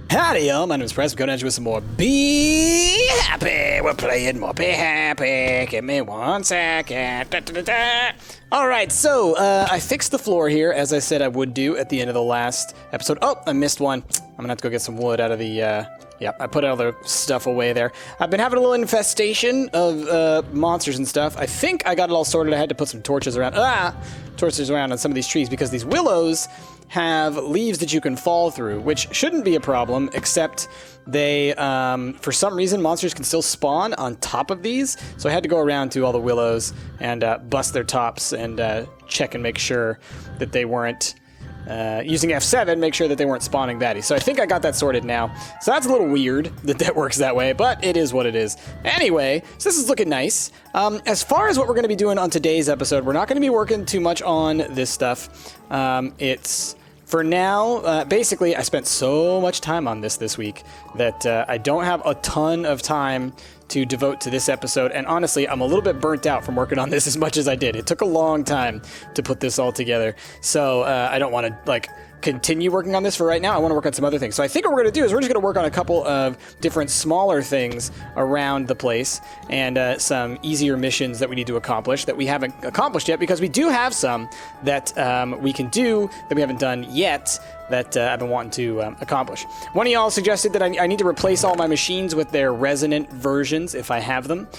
Howdy, y'all. My name is Press. We're going at you with some more Be Happy. We're playing more Be Happy. Give me 1 second. Da, da, da, da. All right, so I fixed the floor here, as I said I would do at the end of the last episode. Oh, I missed one. I'm going to have to go get some wood out of the... Yep, I put all the stuff away there. I've been having a little infestation of monsters and stuff. I think I got it all sorted. I had to put some torches around. Torches around on some of these trees because these willows have leaves that you can fall through, which shouldn't be a problem, except they, for some reason, monsters can still spawn on top of these. So I had to go around to all the willows and bust their tops and check and make sure that they weren't, using F7, make sure that they weren't spawning baddies. So I think I got that sorted now. So that's a little weird that that works that way, but it is what it is. Anyway, so this is looking nice. As far as what we're going to be doing on today's episode, we're not going to be working too much on this stuff. It's... For now, basically, I spent so much time on this week that I don't have a ton of time to devote to this episode. And honestly, I'm a little bit burnt out from working on this as much as I did. It took a long time to put this all together. So I don't want to, continue working on this for right now. I want to work on some other things. So I think what we're going to do is we're just going to work on a couple of different smaller things around the place and some easier missions that we need to accomplish that we haven't accomplished yet, because we do have some that we can do that we haven't done yet that I've been wanting to accomplish. One of y'all suggested that I need to replace all my machines with their resonant versions if I have them,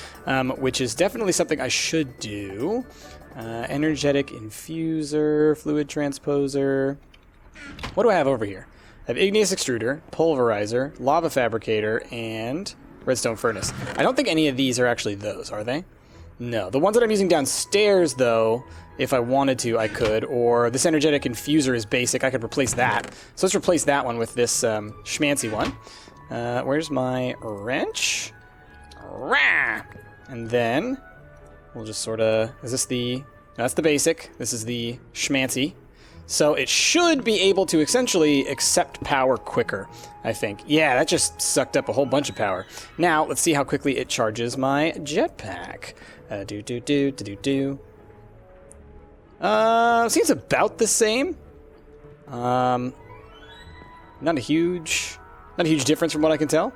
which is definitely something I should do. Energetic infuser, fluid transposer. What do I have over here? I have igneous extruder, pulverizer, lava fabricator, and redstone furnace. I don't think any of these are actually those, are they? No. The ones that I'm using downstairs, though, if I wanted to, I could. Or this energetic infuser is basic. I could replace that. So let's replace that one with this schmancy one. Where's my wrench? Rah! And then we'll just sort of... Is this the... No, that's the basic. This is the schmancy. So it should be able to essentially accept power quicker, I think. Yeah, that just sucked up a whole bunch of power. Now, let's see how quickly it charges my jetpack. Seems about the same. Not a huge difference from what I can tell.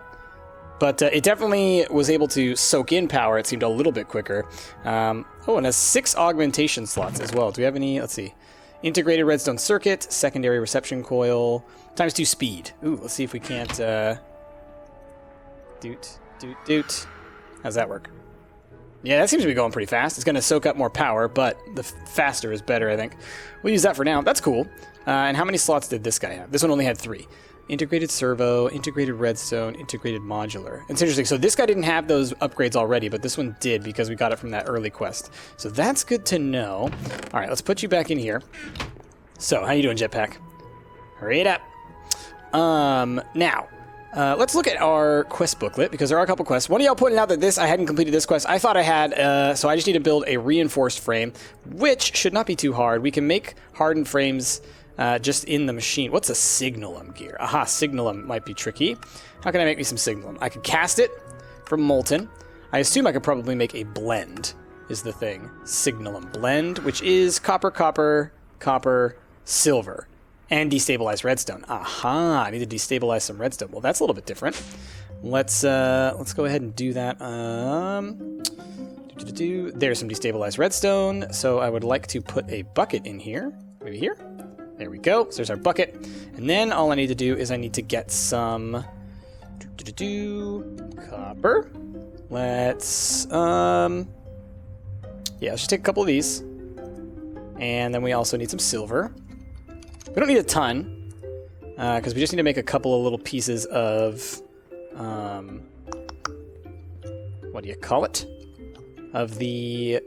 But it definitely was able to soak in power. It seemed a little bit quicker. And has 6 augmentation slots as well. Do we have any? Let's see. Integrated redstone circuit, secondary reception coil, ×2 speed. Ooh, let's see if we can't, doot. How's that work? Yeah, that seems to be going pretty fast. It's going to soak up more power, but the faster is better, I think. We'll use that for now. That's cool. And how many slots did this guy have? This one only had 3. Integrated servo, integrated redstone, integrated modular. It's interesting. So this guy didn't have those upgrades already, but this one did because we got it from that early quest. So that's good to know. All right, let's put you back in here. So, how you doing, Jetpack? Hurry it up. Now, let's look at our quest booklet, because there are a couple quests. One of y'all pointed out that I hadn't completed this quest. I thought I had, so I just need to build a reinforced frame, which should not be too hard. We can make hardened frames just in the machine. What's a signalum gear? Aha, signalum might be tricky. How can I make me some signalum? I could cast it from molten. I assume I could probably make a blend, is the thing. Signalum blend, which is copper, copper, copper, silver, and destabilized redstone. Aha, I need to destabilize some redstone. Well, that's a little bit different. Let's go ahead and do that. There's some destabilized redstone. So I would like to put a bucket in here. Maybe here? There we go. So there's our bucket. And then all I need to do is I need to get some copper. Let's just take a couple of these. And then we also need some silver. We don't need a ton, because we just need to make a couple of little pieces of, what do you call it? We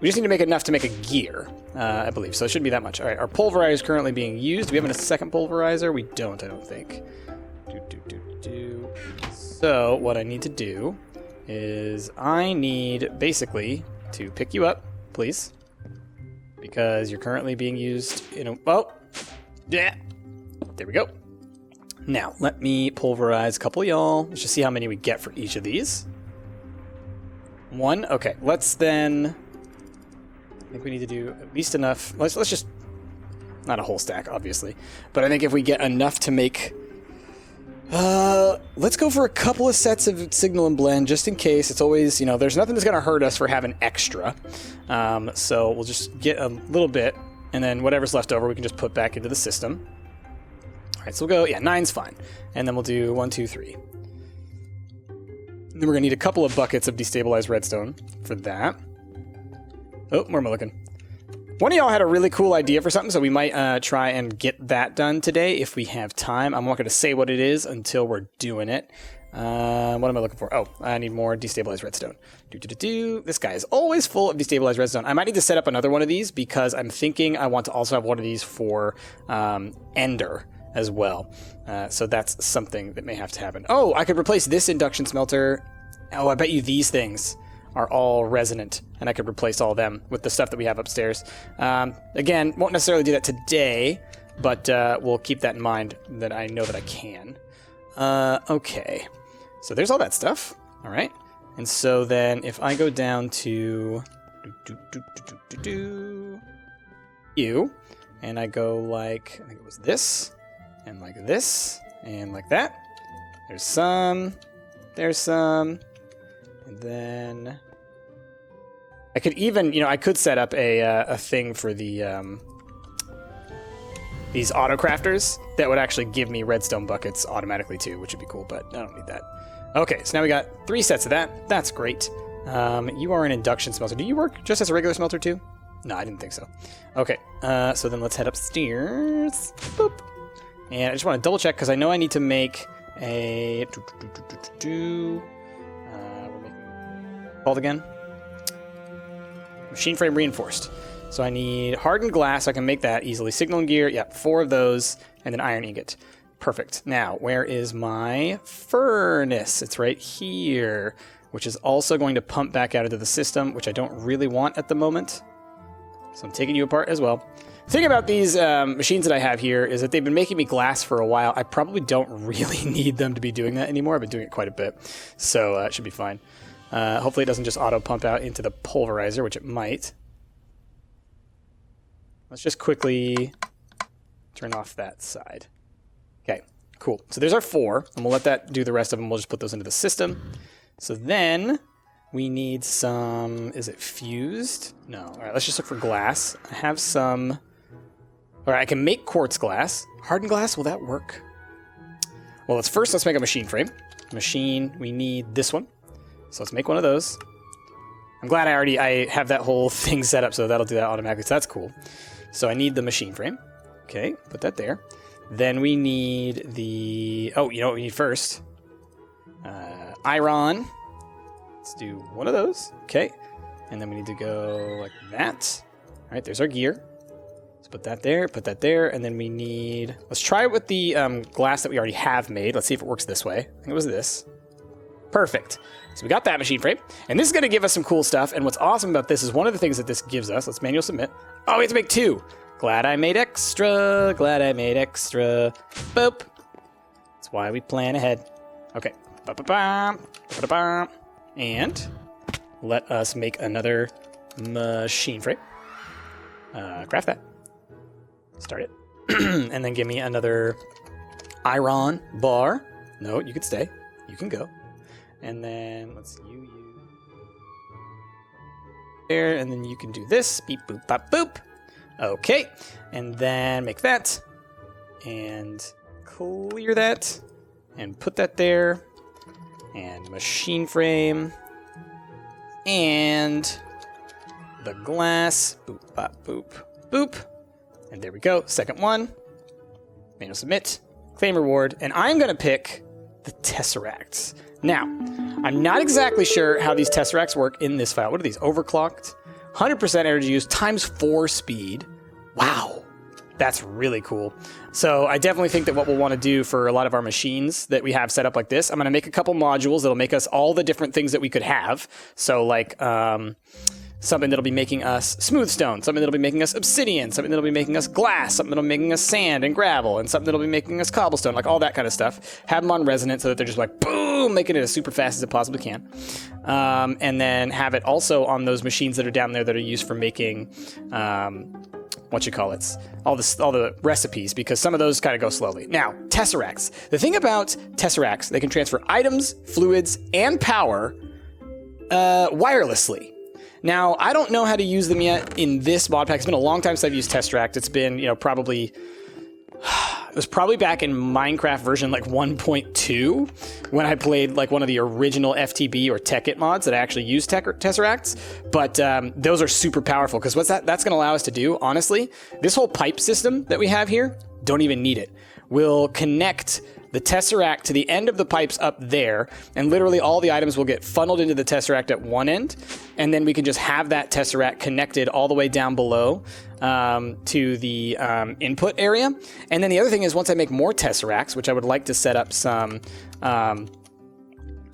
just need to make enough to make a gear, I believe. So it shouldn't be that much. All right, our pulverizer is currently being used. Do we have a second pulverizer? We don't, I don't think. So what I need to do is I need basically to pick you up, please, because you're currently being used in a... Oh, yeah. There we go. Now, let me pulverize a couple of y'all. Let's just see how many we get for each of these. 1. Okay, let's then... I think we need to do at least enough. Let's just... Not a whole stack, obviously. But I think if we get enough to make Let's go for a couple of sets of signal and blend, just in case. It's always, you know, there's nothing that's going to hurt us for having extra. So we'll just get a little bit, and then whatever's left over we can just put back into the system. All right, so we'll go, yeah, 9's fine. And then we'll do 1, 2, 3. And then we're going to need a couple of buckets of destabilized redstone for that. Oh, where am I looking? One of y'all had a really cool idea for something, so we might try and get that done today if we have time. I'm not going to say what it is until we're doing it. What am I looking for? Oh, I need more destabilized redstone. This guy is always full of destabilized redstone. I might need to set up another one of these because I'm thinking I want to also have one of these for Ender as well. So that's something that may have to happen. Oh, I could replace this induction smelter. Oh, I bet you these things are all resonant, and I could replace all of them with the stuff that we have upstairs. Again, won't necessarily do that today, but we'll keep that in mind that I know that I can. Okay, so there's all that stuff. All right, and so then if I go down to you, and I go like, I think it was this, and like this, and like that. There's some, and then I could even, you know, I could set up a thing for the these auto crafters that would actually give me redstone buckets automatically too, which would be cool, but I don't need that. Okay, so now we got 3 sets of that. That's great. You are an induction smelter. Do you work just as a regular smelter too? No, I didn't think so. Okay, so then let's head upstairs. Boop. And I just want to double check because I know I need to make a we're making called again. Machine frame reinforced. So I need hardened glass. I can make that easily. Signal and gear. Yep, 4 of those. And then iron ingot. Perfect. Now, where is my furnace? It's right here, which is also going to pump back out into the system, which I don't really want at the moment. So I'm taking you apart as well. The thing about these machines that I have here is that they've been making me glass for a while. I probably don't really need them to be doing that anymore. I've been doing it quite a bit. So it should be fine. Hopefully it doesn't just auto pump out into the pulverizer, which it might. Let's just quickly turn off that side. Okay, cool. So there's our 4, and we'll let that do the rest of them. We'll just put those into the system. So then we need some, is it fused? No. All right, let's just look for glass. I have some, all right, I can make quartz glass. Hardened glass, will that work? Well, let's make a machine frame. Machine, we need this one. So let's make one of those. I'm glad I have that whole thing set up so that'll do that automatically. So that's cool. So I need the machine frame. Okay, put that there. Then we need the, oh, you know what we need first? Iron. Let's do one of those. Okay. And then we need to go like that. All right, there's our gear. Let's put that there, and then we need, let's try it with the glass that we already have made. Let's see if it works this way. I think it was this. Perfect. So we got that machine frame, and this is going to give us some cool stuff, and what's awesome about this is one of the things that this gives us, let's manual submit. Oh, we have to make 2. Glad I made extra. Boop. That's why we plan ahead. Okay. And let us make another machine frame. Craft that. Start it. And then give me another iron bar. No, you can stay. You can go. And then let's you there, and then you can do this. Beep boop bop boop. Okay, and then make that and clear that and put that there and machine frame and the glass. Boop bop boop boop. And there we go. Second one. Manual submit. Claim reward. And I'm going to pick the Tesseracts. Now, I'm not exactly sure how these Tesseracts work in this file. What are these? Overclocked? 100% energy use times 4 speed. Wow. That's really cool. So I definitely think that what we'll want to do for a lot of our machines that we have set up like this, I'm going to make a couple modules that'll make us all the different things that we could have. So like something that'll be making us smooth stone, something that'll be making us obsidian, something that'll be making us glass, something that'll be making us sand and gravel, and something that'll be making us cobblestone, like all that kind of stuff. Have them on resonant so that they're just like, boom, making it as super fast as it possibly can. And then have it also on those machines that are down there that are used for making all the recipes, because some of those kind of go slowly. Now, tesseracts. The thing about tesseracts, they can transfer items, fluids, and power wirelessly. Now, I don't know how to use them yet in this mod pack. It's been a long time since I've used tesseract. It's been, probably... It was probably back in Minecraft version like 1.2 when I played like one of the original FTB or Tekkit mods that I actually used tesseracts. But those are super powerful, because what's that's going to allow us to do, honestly, this whole pipe system that we have here, don't even need it. We'll connect the tesseract to the end of the pipes up there, and literally all the items will get funneled into the tesseract at one end, and then we can just have that tesseract connected all the way down below to the input area. And then the other thing is, once I make more tesseracts, which I would like to set up some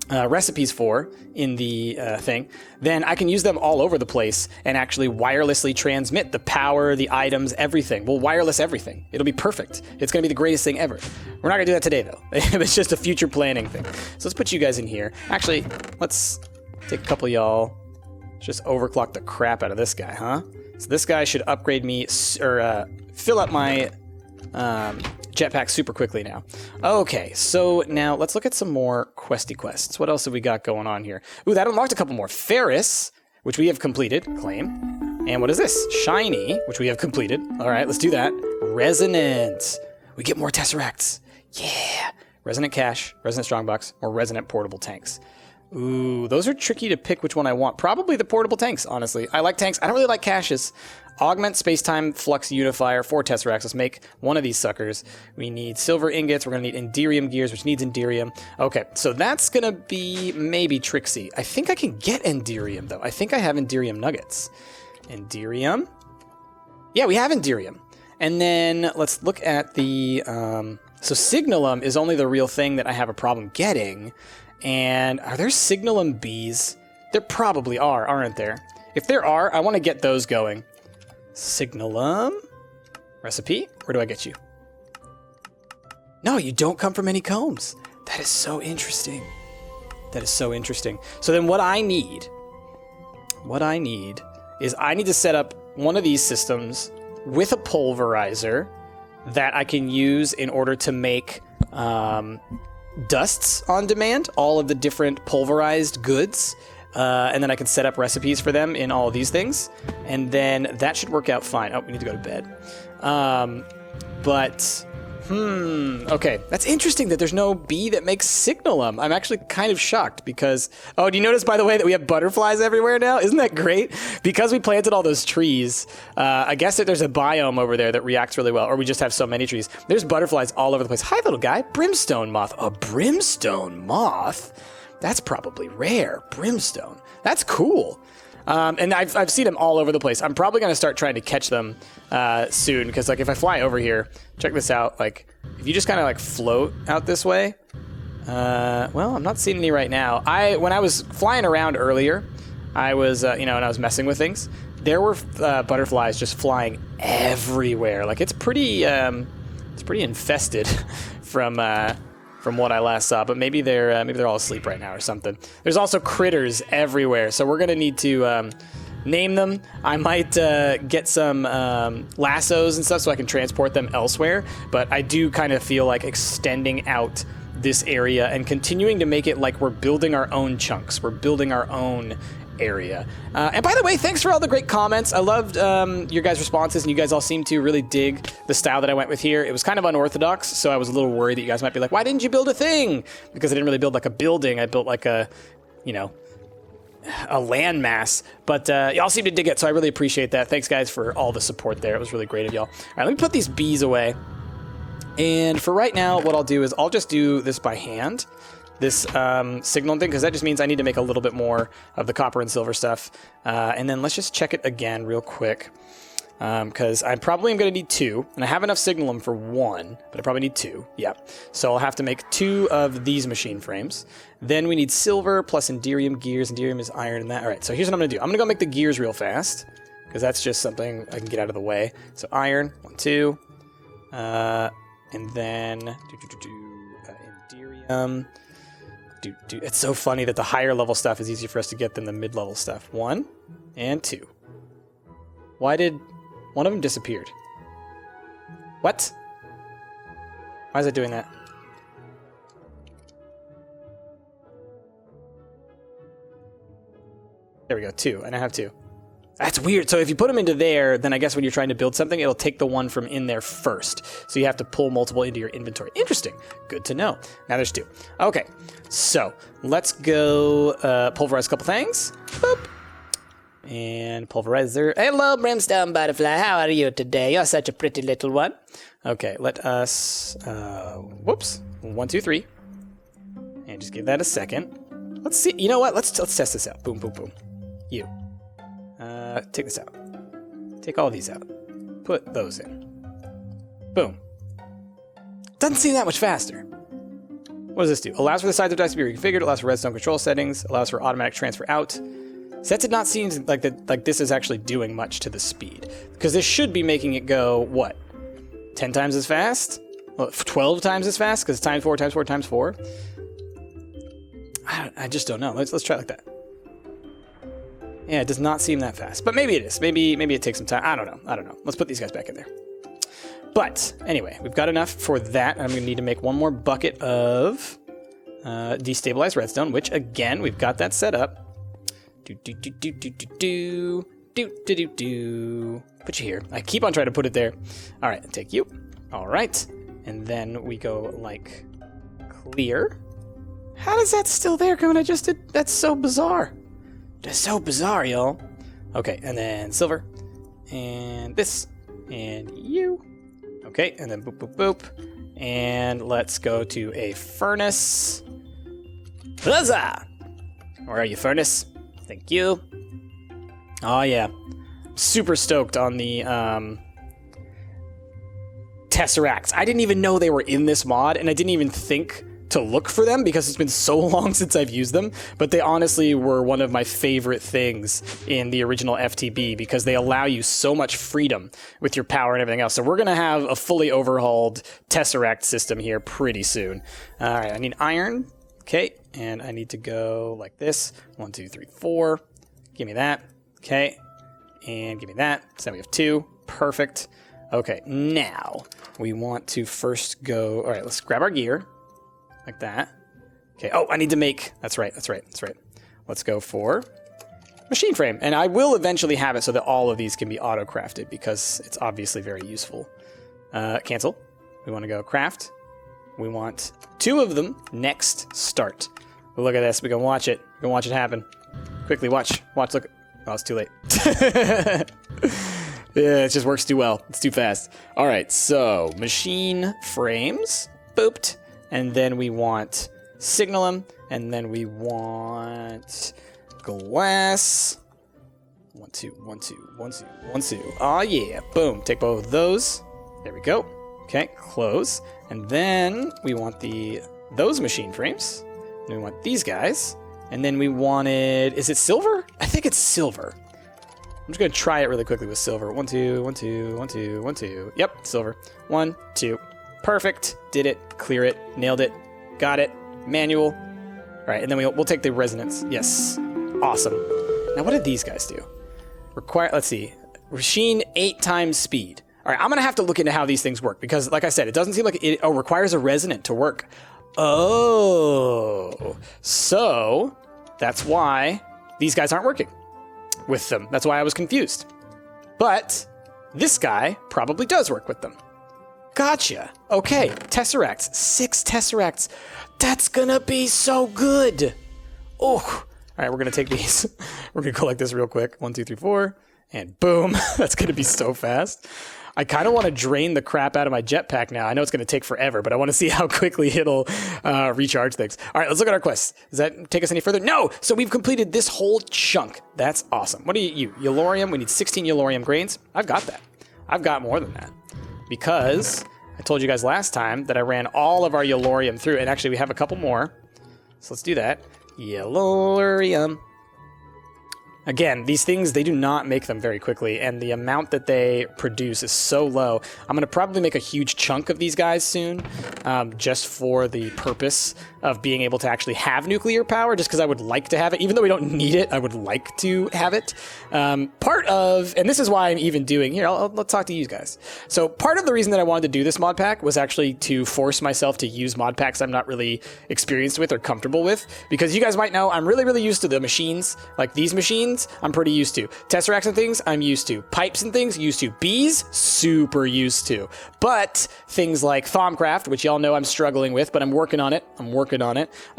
recipes for in the thing, then I can use them all over the place and actually wirelessly transmit the power, the items, everything. We'll wireless everything. It'll be perfect. It's going to be the greatest thing ever. We're not going to do that today, though. It's just a future planning thing. So let's put you guys in here. Actually, let's take a couple of y'all. Let's just overclock the crap out of this guy, huh? So this guy should upgrade me, or fill up my jetpack super quickly now. Okay, so now let's look at some more questy quests. What else have we got going on here? Ooh, that unlocked a couple more. Ferris, which we have completed. Claim. And what is this? Shiny, which we have completed. All right, let's do that. Resonant. We get more tesseracts. Yeah. Resonant cache, resonant strongbox, or resonant portable tanks. Ooh, those are tricky to pick which one I want. Probably the portable tanks, honestly. I like tanks. I don't really like caches. Augment space-time flux unifier, 4 tesseracts. Let's make one of these suckers. We need silver ingots. We're going to need Enderium gears, which needs Enderium. Okay, so that's going to be maybe Trixie. I think I can get Enderium, though. I think I have Enderium nuggets. Enderium. Yeah, we have Enderium. And then let's look at the... So Signalum is only the real thing that I have a problem getting. And are there Signalum bees? There probably are, aren't there? If there are, I want to get those going. Signalum. Recipe? Where do I get you? No, you don't come from any combs. That is so interesting. That is so interesting. So then what I need is I need to set up one of these systems with a pulverizer that I can use in order to make dusts on demand, all of the different pulverized goods. And then I can set up recipes for them in all of these things. And then that should work out fine. Oh, we need to go to bed. Okay. That's interesting that there's no bee that makes Signalum. I'm actually kind of shocked because... Oh, do you notice, by the way, that we have butterflies everywhere now? Isn't that great? Because we planted all those trees, I guess that there's a biome over there that reacts really well, or we just have so many trees. There's butterflies all over the place. Hi, little guy. Brimstone moth. A brimstone moth? That's probably rare. Brimstone. That's cool. And I've seen them all over the place. I'm probably going to start trying to catch them soon, because like if I fly over here, check this out. Like if you just kind of like float out this way, well, I'm not seeing any right now. When I was flying around earlier, I was and I was messing with things. There were butterflies just flying everywhere. Like it's pretty infested from what I last saw, but maybe they're all asleep right now or something. There's also critters everywhere, so we're gonna need to name them. I might get some lassos and stuff so I can transport them elsewhere, but I do kind of feel like extending out this area and continuing to make it like we're building our own chunks. We're building our own area. And by the way, thanks for all the great comments. I loved your guys' responses, and you guys all seem to really dig the style that I went with here. It was kind of unorthodox, so I was a little worried that you guys might be like, why didn't you build a thing? Because I didn't really build like a building. I built like a landmass. But y'all seem to dig it, so I really appreciate that. Thanks, guys, for all the support there. It was really great of y'all. All right, let me put these bees away. And for right now, what I'll do is I'll just do this by hand. This signal thing, because that just means I need to make a little bit more of the copper and silver stuff. And then let's just check it again real quick, because I probably am going to need 2, and I have enough signalum for 1, but I probably need 2. Yeah, so I'll have to make 2 of these machine frames. Then we need silver plus Enderium gears. Enderium is iron and that. All right, so here's what I'm going to do. I'm going to go make the gears real fast, because that's just something I can get out of the way. So iron, 1, 2, and then Enderium. It's so funny that the higher level stuff is easier for us to get than the mid-level stuff. 1 and 2. Why did One of them disappeared. What? Why is it doing that? There we go, 2, and I have 2. That's weird. So if you put them into there, then I guess when you're trying to build something, it'll take the one from in there first. So you have to pull multiple into your inventory. Interesting. Good to know. Now there's 2. Okay, so let's go pulverize a couple things. Boop. And pulverizer. Hello, Brimstone Butterfly. How are you today? You're such a pretty little one. Okay, let us... whoops. 1, 2, 3. And just give that a second. Let's see. You know what? Let's test this out. Boom, boom, boom. You. Take this out. Take all these out. Put those in. Boom. Doesn't seem that much faster. What does this do? Allows for the size of dice to be reconfigured. Allows for redstone control settings. Allows for automatic transfer out. So that did not seem like this is actually doing much to the speed. Because this should be making it go, what? 10 times as fast? Well, 12 times as fast? Because times 4 times 4 times 4? I just don't know. Let's try it like that. Yeah, it does not seem that fast. But maybe it is. Maybe it takes some time. I don't know. Let's put these guys back in there. But anyway, we've got enough for that. I'm going to need to make one more bucket of destabilized redstone, which again, we've got that set up. Put you here. I keep on trying to put it there. All right, take you. All right. And then we go like clear. How is that still there when I just did? That's so bizarre. That's so bizarre, y'all. Okay, and then silver. And this. And you. Okay, and then boop, boop, boop. And let's go to a furnace. Huzzah! Where are you, furnace? Thank you. Oh, yeah. Super stoked on the Tesseracts. I didn't even know they were in this mod, and I didn't even think to look for them because it's been so long since I've used them, but they honestly were one of my favorite things in the original FTB because they allow you so much freedom with your power and everything else. So we're going to have a fully overhauled Tesseract system here pretty soon. All right, I need iron. Okay, and I need to go like this. 1, 2, 3, 4. Give me that. Okay, and give me that. So now we have 2. Perfect. Okay, now we want to first go... All right, let's grab our gear. Like that. Okay. Oh, I need to make... That's right. Let's go for machine frame. And I will eventually have it so that all of these can be auto-crafted because it's obviously very useful. Cancel. We want to go craft. We want 2 of them. Next, start. But look at this. We can watch it. We can watch it happen. Quickly, watch. Watch, look. Oh, it's too late. Yeah, it just works too well. It's too fast. All right, so machine frames. Booped. And then we want signalum, and then we want glass. 1, 2, 1, 2, 1, 2, 1, 2. Oh yeah, boom. Take both of those. There we go. Okay, close. And then we want those machine frames. And we want these guys. And then we wanted, is it silver? I think it's silver. I'm just gonna try it really quickly with silver. 1, 2, 1, 2, 1, 2, 1, 2. Yep, silver. 1, 2. Perfect. Did it. Clear it. Nailed it. Got it. Manual. All right, and then we'll take the resonance. Yes. Awesome. Now, what did these guys do? Let's see. Machine 8 times speed. All right, I'm going to have to look into how these things work because, like I said, it doesn't seem like it requires a resonant to work. Oh. So, that's why these guys aren't working with them. That's why I was confused. But this guy probably does work with them. Gotcha. Okay, Tesseracts. 6 Tesseracts. That's gonna be so good. Oh. All right, we're gonna take these. We're gonna go like this real quick. 1, 2, 3, 4. And boom. That's gonna be so fast. I kind of want to drain the crap out of my jetpack now. I know it's going to take forever, but I want to see how quickly it'll recharge things. All right, let's look at our quests. Does that take us any further? No! So we've completed this whole chunk. That's awesome. What are you? Yellorium. We need 16 Yellorium grains. I've got that. I've got more than that. Because I told you guys last time that I ran all of our Yellorium through, and actually we have a couple more. So let's do that. Yellorium. Again, these things, they do not make them very quickly, and the amount that they produce is so low. I'm going to probably make a huge chunk of these guys soon, just for the purpose of being able to actually have nuclear power, just because I would like to have it. Even though we don't need it, I would like to have it. Part of, and this is why I'm even doing, here, I'll talk to you guys. So part of the reason that I wanted to do this mod pack was actually to force myself to use mod packs I'm not really experienced with or comfortable with, because you guys might know I'm really, really used to the machines, like these machines. I'm pretty used to. Tesseracts and things, I'm used to. Pipes and things, used to. Bees, super used to. But things like Thaumcraft, which y'all know I'm struggling with, but I'm working on it.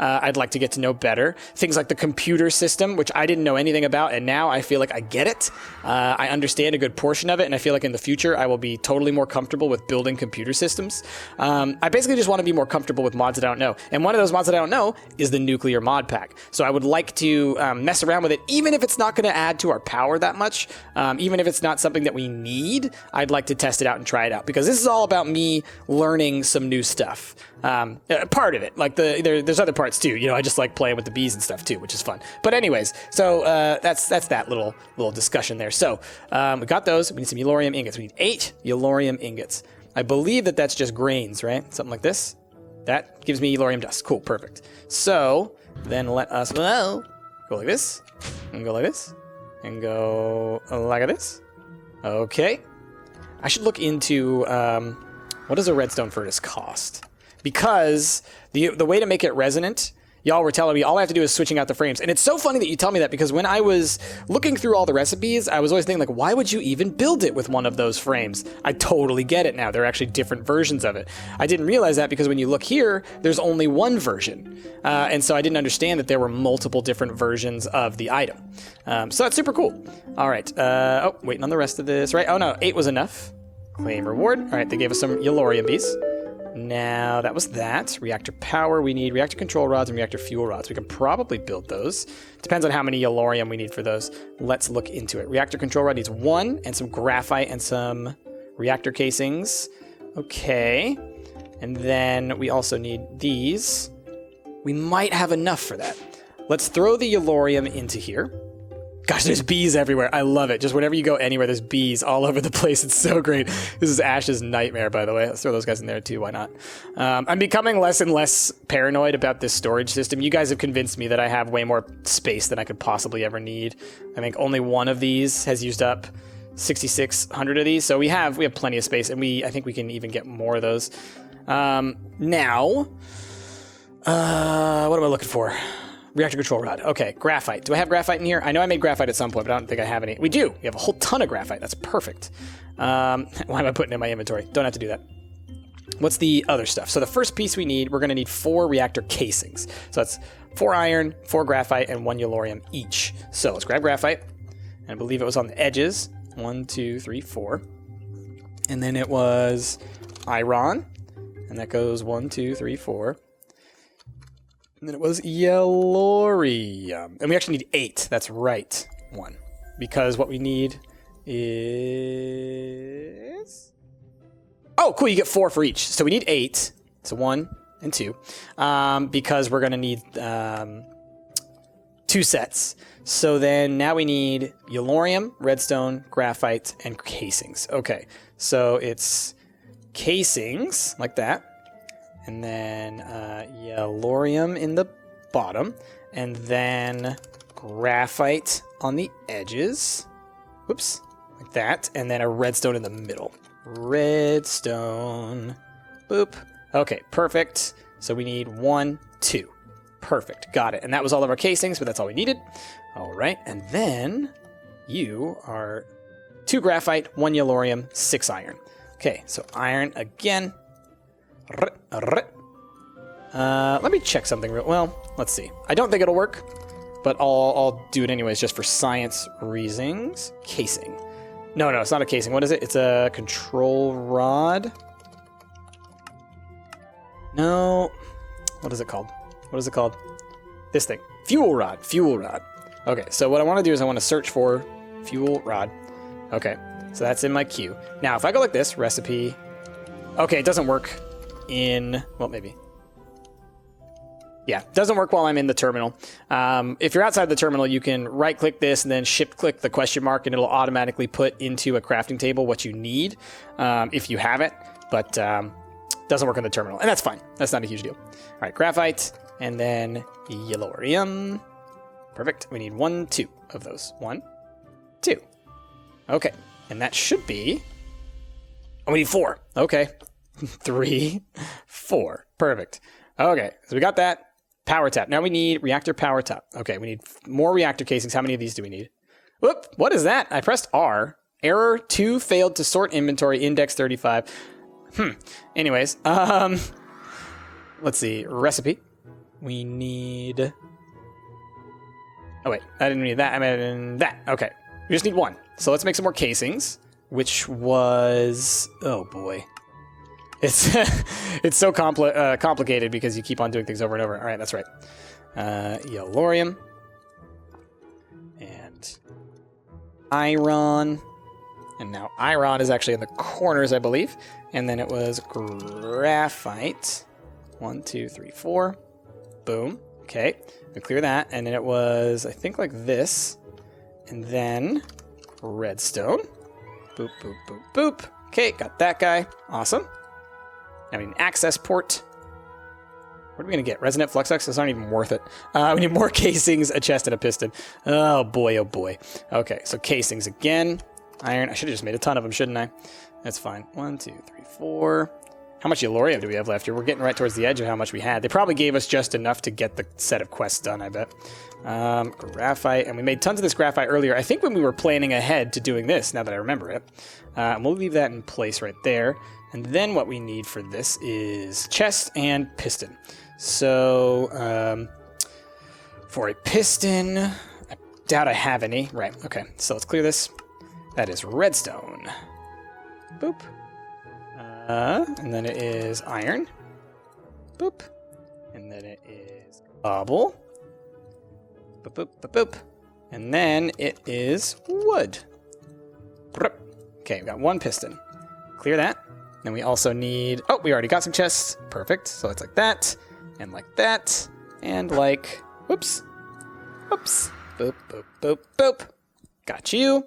I'd like to get to know better. Things like the computer system, which I didn't know anything about, and now I feel like I get it. I understand a good portion of it, and I feel like in the future I will be totally more comfortable with building computer systems. I basically just want to be more comfortable with mods that I don't know. And one of those mods that I don't know is the nuclear mod pack. So I would like to mess around with it, even if it's not going to add to our power that much, even if it's not something that we need. I'd like to test it out and try it out, because this is all about me learning some new stuff. Part of it, like there's other parts too. You know, I just like playing with the bees and stuff too, which is fun. But anyways, so that's that little discussion there. So we got those. We need some Yellorium ingots. We need 8 Yellorium ingots. I believe that that's just grains, right? Something like this. That gives me Yellorium dust. Cool, perfect. So then let us go like this. And go like this, and go like this. Okay. I should look into what does a redstone furnace cost? Because the way to make it resonant, y'all were telling me all I have to do is switching out the frames. And it's so funny that you tell me that, because when I was looking through all the recipes, I was always thinking, like, why would you even build it with one of those frames? I totally get it now. There are actually different versions of it. I didn't realize that because when you look here, there's only one version. And so I didn't understand that there were multiple different versions of the item. So that's super cool. All right. Oh, waiting on the rest of this, right? Oh, no, 8 was enough. Claim reward. All right, they gave us some Yellorium bees. Now, that was that. Reactor power, we need reactor control rods and reactor fuel rods. We can probably build those. Depends on how many Yellorium we need for those. Let's look into it. Reactor control rod needs 1, and some graphite and some reactor casings. Okay. And then we also need these. We might have enough for that. Let's throw the Yellorium into here. Gosh, there's bees everywhere. I love it. Just whenever you go anywhere, there's bees all over the place. It's so great. This is Ash's nightmare, by the way. Let's throw those guys in there too. Why not? I'm becoming less and less paranoid about this storage system. You guys have convinced me that I have way more space than I could possibly ever need. I think only one of these has used up 6,600 of these. So we have plenty of space, and I think we can even get more of those. Now, what am I looking for? Reactor control rod. Okay, graphite. Do I have graphite in here? I know I made graphite at some point, but I don't think I have any. We do. We have a whole ton of graphite. That's perfect. Why am I putting it in my inventory? Don't have to do that. What's the other stuff? So the first piece we need, we're going to need 4 reactor casings. So that's 4 iron, 4 graphite, and 1 Yellorium each. So let's grab graphite. And I believe it was on the edges. 1, 2, 3, 4. And then it was iron. And that goes 1, 2, 3, 4. And then it was Yellorium. And we actually need 8. That's right. 1. Because what we need is... Oh, cool. You get 4 for each. So we need 8. So 1 and 2. Because we're going to need 2 sets. So then now we need Yellorium, redstone, graphite, and casings. Okay. So it's casings like that. And then Yellorium in the bottom. And then graphite on the edges. Whoops. Like that. And then a redstone in the middle. Redstone. Boop. Okay, perfect. So we need 1, 2. Perfect. Got it. And that was all of our casings, but that's all we needed. All right. And then you are 2 graphite, 1 Yellorium, 6 iron. Okay, so iron again. Let me check something real well. Let's see. I don't think it'll work, but I'll do it anyways just for science reasons. Casing. No, it's not a casing. What is it? It's a control rod. No. What is it called? This thing. Fuel rod. Okay, so what I want to do is I want to search for fuel rod. Okay, so that's in my queue. Now, if I go like this, recipe. Okay, it doesn't work. Well, maybe. Yeah, doesn't work while I'm in the terminal. If you're outside the terminal, you can right-click this and then shift-click the question mark, and it'll automatically put into a crafting table what you need if you have it, but doesn't work on the terminal, and that's fine. That's not a huge deal. All right, graphite, and then yellorium. Perfect. We need 1, 2 of those. 1, 2. Okay, and that should be... Oh, we need 4. Okay. 3, 4. Perfect. Okay, so we got that. Power tap. Now we need reactor power tap. Okay, we need more reactor casings. How many of these do we need? Whoop, what is that? I pressed R. Error 2 failed to sort inventory, index 35. Anyways, let's see. Recipe. We need... Oh, wait. I didn't need that. I meant that. Okay. We just need 1. So let's make some more casings, which was... Oh, boy. It's so complicated because you keep on doing things over and over. All right, that's right. Yellorium. And iron. And now iron is actually in the corners, I believe. And then it was graphite. 1, 2, 3, 4. Boom. Okay, we clear that. And then it was, I think, like this. And then redstone. Boop, boop, boop, boop. Okay, got that guy. Awesome. Now we need an access port. What are we going to get? Resonant flux X? That's not even worth it. We need more casings, a chest, and a piston. Oh, boy, oh, boy. Okay, so casings again. Iron. I should have just made a ton of them, shouldn't I? That's fine. 1, 2, 3, 4. How much yellorium do we have left here? We're getting right towards the edge of how much we had. They probably gave us just enough to get the set of quests done, I bet. Graphite. And we made tons of this graphite earlier. I think when we were planning ahead to doing this, now that I remember it. And we'll leave that in place right there. And then what we need for this is chest and piston. So, for a piston, I doubt I have any. Right, okay. So let's clear this. That is redstone. Boop. And then it is iron. Boop. And then it is cobble. Boop, boop, boop, boop. And then it is wood. Okay, we got 1 piston. Clear that. Then we also need... Oh, we already got some chests. Perfect. So it's like that. And like that. And like... Whoops. Whoops. Boop, boop, boop, boop. Got you.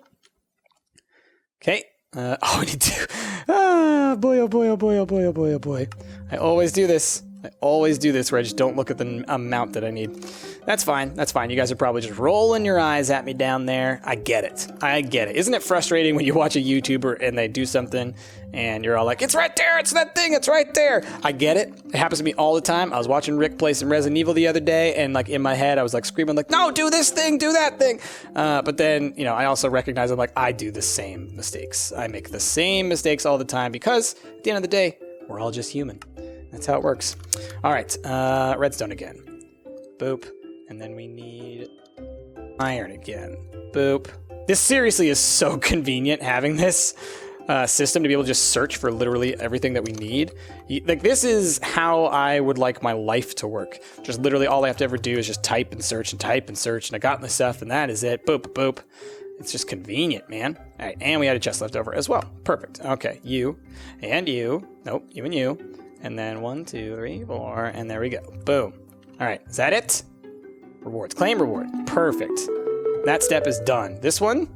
Okay. Oh, we need 2. Ah, boy, oh boy, oh boy, oh boy, oh boy, oh boy. I always do this. I always do this where I just don't look at the amount that I need. That's fine. That's fine. You guys are probably just rolling your eyes at me down there. I get it. I get it. Isn't it frustrating when you watch a YouTuber and they do something and you're all like, it's right there. It's that thing. It's right there. I get it. It happens to me all the time. I was watching Rick play some Resident Evil the other day and like in my head, I was like screaming like, no, do this thing, do that thing. But then, you know, I also recognize I'm like, I do the same mistakes. I make the same mistakes all the time because at the end of the day, we're all just human. That's how it works. All right, redstone again. Boop. And then we need iron again. Boop. This seriously is so convenient having this system to be able to just search for literally everything that we need. Like, this is how I would like my life to work. Just literally all I have to ever do is just type and search and type and search, and I got my stuff, and that is it. Boop, boop. It's just convenient, man. All right, and we had a chest left over as well. Perfect. Okay, you and you. Nope, you and you. And then 1, 2, 3, 4, and there we go. Boom. All right, is that it? Rewards. Claim reward. Perfect. That step is done. This one,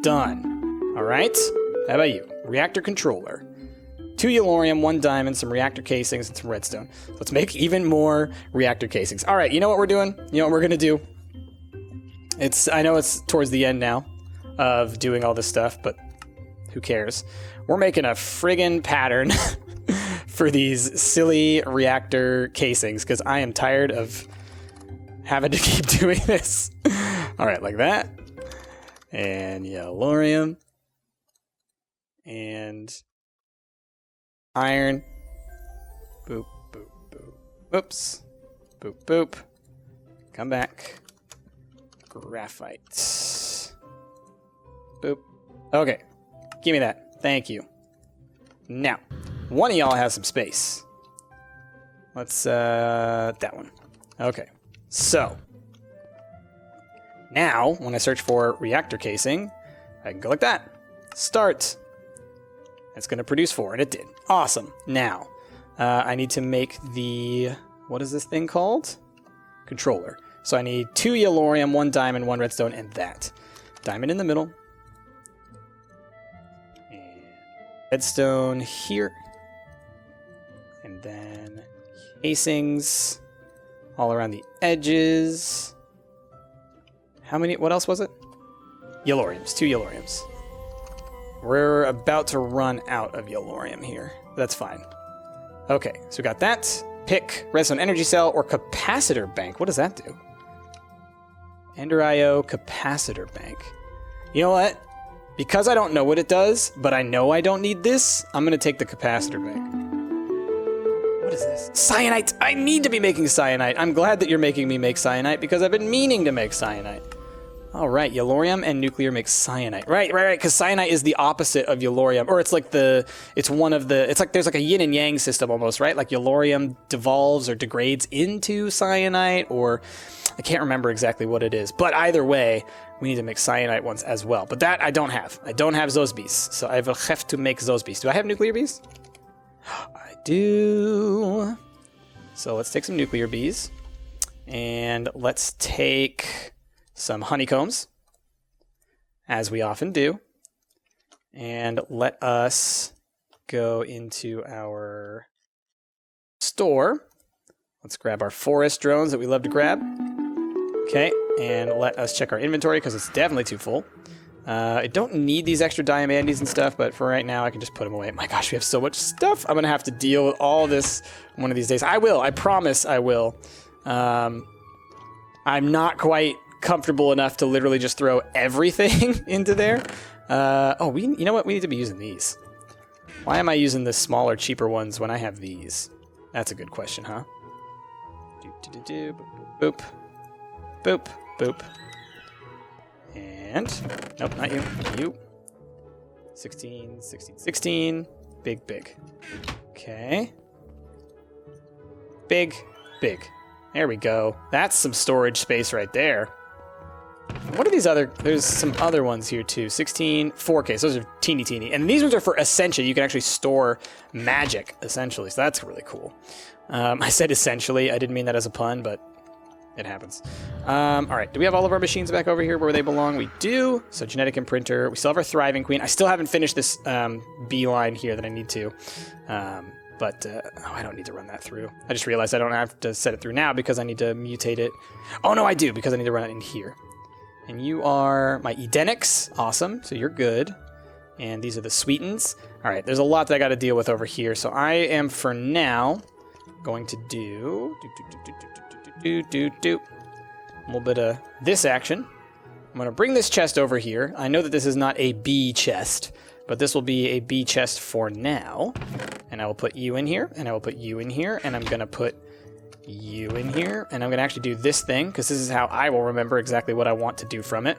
done. All right. How about you? Reactor controller. 2 yellorium, 1 diamond, some reactor casings, and some redstone. Let's make even more reactor casings. All right, you know what we're doing? You know what we're going to do? I know it's towards the end now of doing all this stuff, but who cares? We're making a friggin' pattern for these silly reactor casings because I am tired of having to keep doing this. All right, like that. And yellorium. And iron. Boop, boop, boop. Oops. Boop, boop. Come back. Graphite. Boop. Okay. Give me that. Thank you. Now, one of y'all has some space. Let's, that one. Okay. So, now, when I search for reactor casing, I can go like that. Start. It's going to produce 4, and it did. Awesome. Now, I need to make the... what is this thing called? Controller. So I need 2 yellorium, 1 diamond, 1 redstone, and that. Diamond in the middle. And redstone here. And then casings all around the edges. How many? What else was it? Yelloriums. 2 yelloriums. We're about to run out of yellorium here. That's fine. Okay, so we got that. Pick redstone energy cell or capacitor bank. What does that do? Ender IO capacitor bank. You know what? Because I don't know what it does, but I know I don't need this, I'm going to take the capacitor bank. What is this? Cyanite! I need to be making cyanite. I'm glad that you're making me make cyanite because I've been meaning to make cyanite. All right, yellorium and nuclear make cyanite. Right, because cyanite is the opposite of yellorium. Or it's like it's like there's like a yin and yang system almost, right? Like yellorium devolves or degrades into cyanite, or I can't remember exactly what it is. But either way, we need to make cyanite ones as well. But that I don't have. I don't have those bees. So I will have to make those bees. Do I have nuclear bees? I do. So let's take some nuclear bees. And let's take some honeycombs, as we often do. And let us go into our store. Let's grab our forest drones that we love to grab. Okay, and let us check our inventory because it's definitely too full. I don't need these extra diamantes and stuff, but for right now I can just put them away. My gosh, we have so much stuff. I'm going to have to deal with all this one of these days. I will. I promise I will. I'm not quite comfortable enough to literally just throw everything into there. You know what? We need to be using these. Why am I using the smaller, cheaper ones when I have these? That's a good question, huh? Boop, boop, boop. And, nope, not you. You. 16, 16, 16. Big, big. Okay. Big, big. There we go. That's some storage space right there. What are these other? There's some other ones here too. 16, 4K. So those are teeny. And these ones are for Essentia. You can actually store magic, essentially. So that's really cool. I said essentially. I didn't mean that as a pun, but it happens. All right. Do we have all of our machines back over here where they belong? We do. So genetic imprinter. We still have our thriving queen. I still haven't finished this bee line here that I need to. But I don't need to run that through. I just realized I don't have to set it through now because I need to mutate it. Oh, no, I do, because I need to run it in here. And you are my Edenics. Awesome. So you're good. And these are the Sweetens. All right, there's a lot that I got to deal with over here. So I am, for now, going to do a little bit of this action. I'm going to bring this chest over here. I know that this is not a bee chest, but this will be a bee chest for now. And I will put you in here, and I will put you in here, and I'm going to put you in here, and I'm going to actually do this thing, because this is how I will remember exactly what I want to do from it.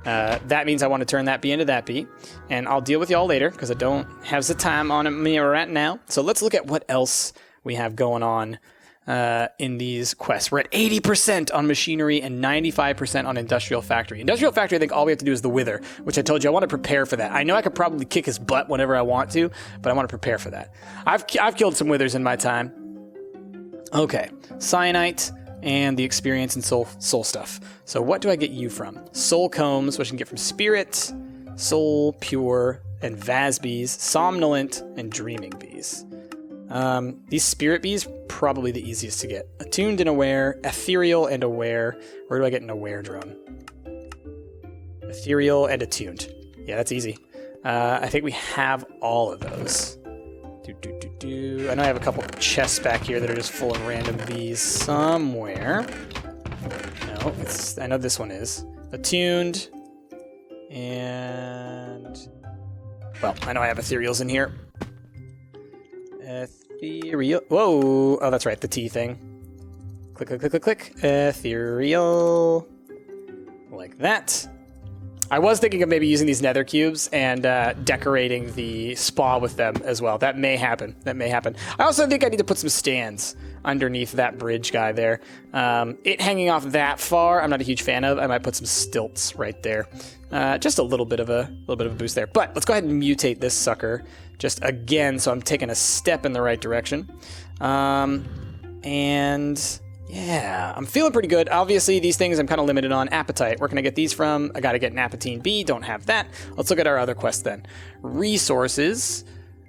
That means I want to turn that bee into that bee, and I'll deal with y'all later, because I don't have the time on me right now. So let's look at what else we have going on in these quests. We're at 80% on machinery and 95% on industrial factory. Industrial factory, I think all we have to do is the wither, which I told you I want to prepare for that. I know I could probably kick his butt whenever I want to, but I want to prepare for that. I've killed some withers in my time. Okay, cyanite and the experience and soul stuff. So what do I get you from? Soul combs, which I can get from spirit, soul, pure, and vase bees, somnolent, and dreaming bees. These spirit bees, probably the easiest to get. Attuned and aware, ethereal and aware. Where do I get an aware drone? Ethereal and attuned. Yeah, that's easy. I think we have all of those. I know I have a couple chests back here that are just full of random bees somewhere. No, I know this one is. Attuned. And... well, I know I have ethereals in here. Ethereal. Whoa! Oh, that's right, the T thing. Click, click, click, click, click. Ethereal. Like that. I was thinking of maybe using these nether cubes and decorating the spa with them as well. That may happen. I also think I need to put some stands underneath that bridge guy there. It hanging off that far, I'm not a huge fan of. I might put some stilts right there. Just a little bit of a boost there. But let's go ahead and mutate this sucker just again, so I'm taking a step in the right direction. And yeah, I'm feeling pretty good. Obviously, these things I'm kind of limited on. Appetite, where can I get these from? I got to get an Apatine bee, don't have that. Let's look at our other quest then. Resources.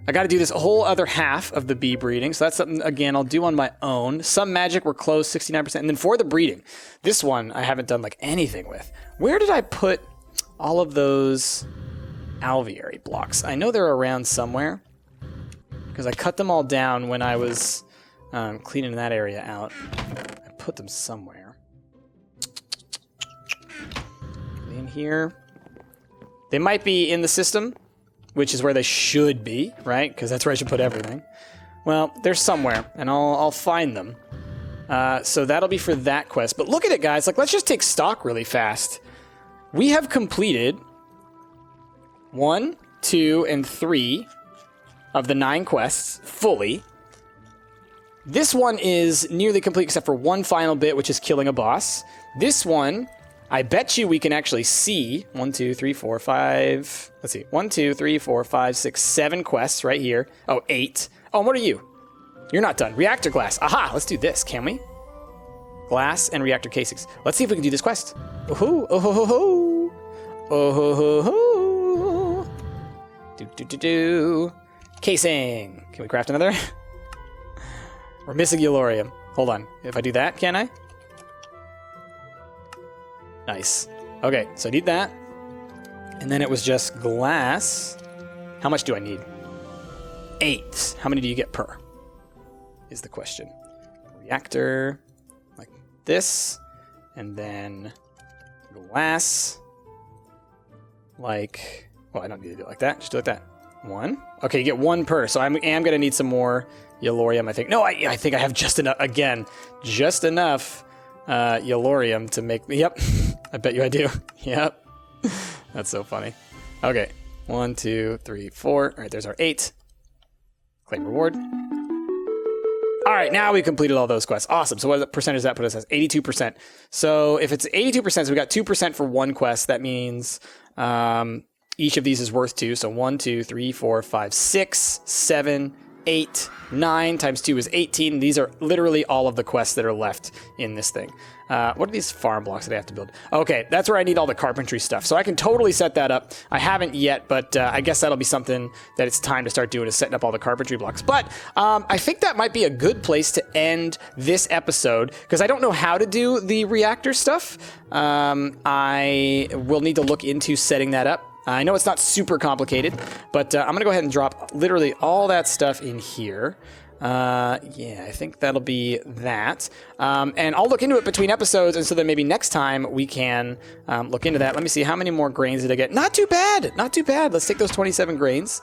I got to do this whole other half of the bee breeding, so that's something, again, I'll do on my own. Some magic, we're close, 69%. And then for the breeding, this one I haven't done like anything with. Where did I put all of those alveary blocks? I know they're around somewhere, because I cut them all down when I was cleaning that area out. I put them somewhere. In here. They might be in the system, which is where they should be, right? Because that's where I should put everything. Well, they're somewhere, and I'll find them. So that'll be for that quest. But look at it, guys. Like, let's just take stock really fast. We have completed 1, 2, and 3 of the 9 quests fully. This one is nearly complete except for one final bit, which is killing a boss. This one, I bet you we can actually see 1, 2, 3, 4, 5. Let's see. 1, 2, 3, 4, 5, 6, 7 quests right here. Oh, 8. Oh, and what are you? You're not done. Reactor glass. Aha, let's do this, can we? Glass and reactor casings. Let's see if we can do this quest. Oh-ho, oh-ho-ho-ho. Oh-ho-ho-ho. Do-do-do-do. Casing. Can we craft another? We're missing Eulorium. Hold on. If I do that, can I? Nice. Okay, so I need that. And then it was just glass. How much do I need? 8. How many do you get per? Is the question. Reactor. Like this. And then glass. Like... Well, I don't need to do it like that. Just do it like that. 1. Okay, you get 1 per. So I am going to need some more Eulorium, I think. No, I think I have just enough. Again, just enough Eulorium to make... Yep. I bet you I do. Yep. That's so funny. Okay. 1, 2, 3, 4. All right, there's our 8. Claim reward. All right, now we completed all those quests. Awesome. So what percentage does that put us as? 82%. So if it's 82%, so we got 2% for one quest. That means each of these is worth 2. So 1, 2, 3, 4, 5, 6, 7, 8, 9 times 2 is 18. These are literally all of the quests that are left in this thing. What are these farm blocks that I have to build? Okay, that's where I need all the carpentry stuff. So I can totally set that up. I haven't yet, but I guess that'll be something that it's time to start doing, is setting up all the carpentry blocks. But I think that might be a good place to end this episode, because I don't know how to do the reactor stuff. I will need to look into setting that up. I know it's not super complicated, but I'm going to go ahead and drop literally all that stuff in here. Yeah, I think that'll be that. And I'll look into it between episodes, and so then maybe next time we can look into that. Let me see, how many more grains did I get? Not too bad, not too bad. Let's take those 27 grains.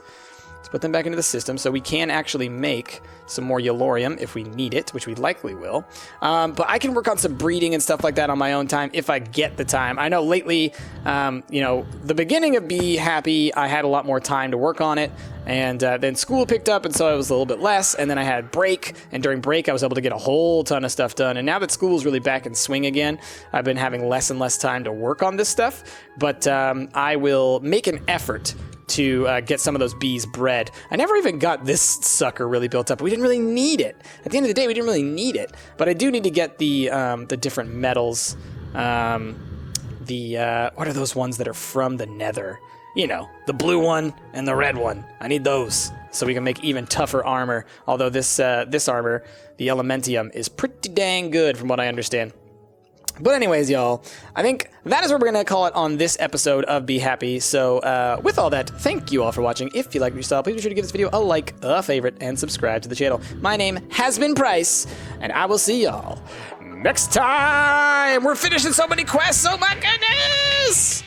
Let's put them back into the system so we can actually make some more Eulorium if we need it, which we likely will. But I can work on some breeding and stuff like that on my own time if I get the time. I know lately, you know, the beginning of Be Happy, I had a lot more time to work on it. And then school picked up, and so it was a little bit less. And then I had break, and during break, I was able to get a whole ton of stuff done. And now that school's really back in swing again, I've been having less and less time to work on this stuff. But I will make an effort to get some of those bees bred. I never even got this sucker really built up. We didn't really need it. At the end of the day, we didn't really need it. But I do need to get the different metals. What are those ones that are from the Nether? You know, the blue one and the red one. I need those so we can make even tougher armor. Although this armor, the Elementium, is pretty dang good from what I understand. But anyways, y'all, I think that is what we're going to call it on this episode of Be Happy. So with all that, thank you all for watching. If you like what you saw, please be sure to give this video a like, a favorite, and subscribe to the channel. My name has been Price, and I will see y'all next time. We're finishing so many quests. Oh my goodness!